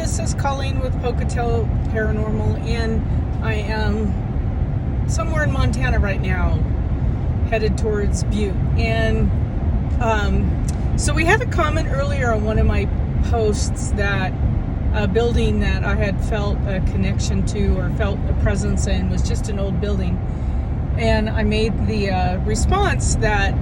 this is Colleen with Pocatello Paranormal, and I am somewhere in Montana right now, headed towards Butte. And so we had a comment earlier on one of my posts that a building that I had felt a connection to or felt a presence in was just an old building. And I made the response that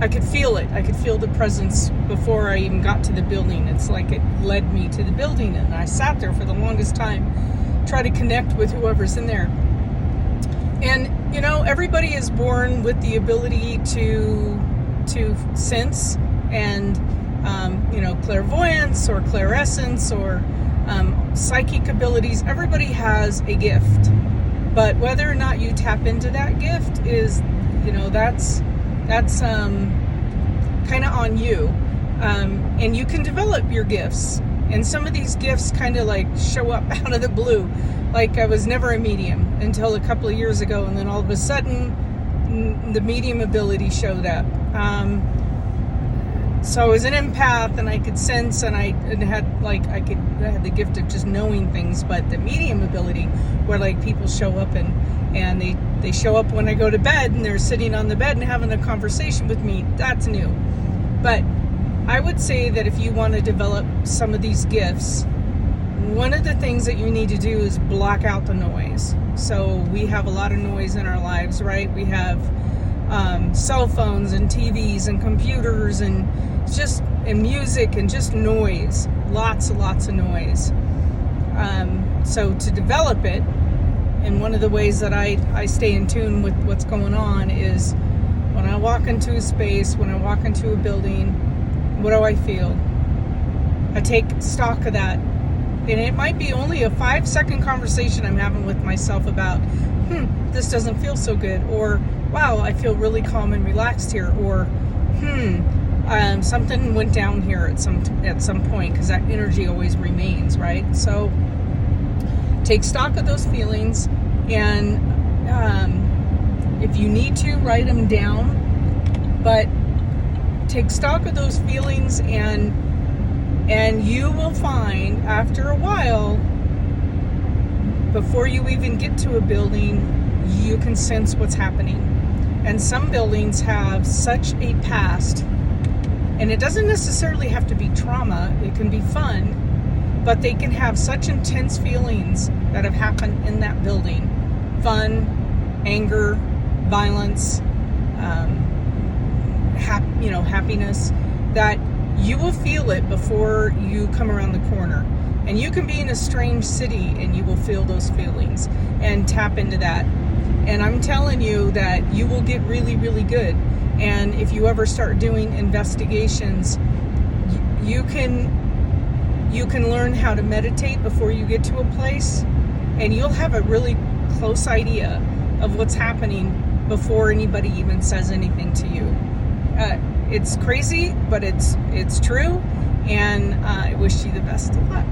I could feel it. I could feel the presence before I even got to the building. It's like it led me to the building, and I sat there for the longest time, try to connect with whoever's in there. And you know, everybody is born with the ability to sense and clairvoyance or clairescence or psychic abilities. Everybody has a gift, but whether or not you tap into that gift is, that's kind of on you. And you can develop your gifts. And some of these gifts kind of like show up out of the blue. Like I was never a medium until a couple of years ago, and then all of a sudden the medium ability showed up. So I was an empath, and I could sense, and I had the gift of just knowing things. But the medium ability, where like people show up and they show up when I go to bed, and they're sitting on the bed and having a conversation with me, that's new. But I would say that if you want to develop some of these gifts, one of the things that you need to do is block out the noise. So we have a lot of noise in our lives, right? We have cell phones and TVs and computers and music and just noise, lots of noise. So to develop it, and one of the ways that I stay in tune with what's going on is when I walk into a space, when I walk into a building, what do I feel? I take stock of that. And it might be only a 5-second conversation I'm having with myself about, this doesn't feel so good, or wow, I feel really calm and relaxed here, or something went down here at some point, because that energy always remains, right? So take stock of those feelings, and if you need to, write them down, but take stock of those feelings, and you will find after a while, before you even get to a building, you can sense what's happening. And some buildings have such a past, and it doesn't necessarily have to be trauma, it can be fun, but they can have such intense feelings that have happened in that building. Fun, anger, violence, happiness, that you will feel it before you come around the corner. And you can be in a strange city and you will feel those feelings and tap into that. And I'm telling you that you will get really, really good. And if you ever start doing investigations, you can learn how to meditate before you get to a place, and you'll have a really close idea of what's happening before anybody even says anything to you. It's crazy, but it's true, and I wish you the best of luck.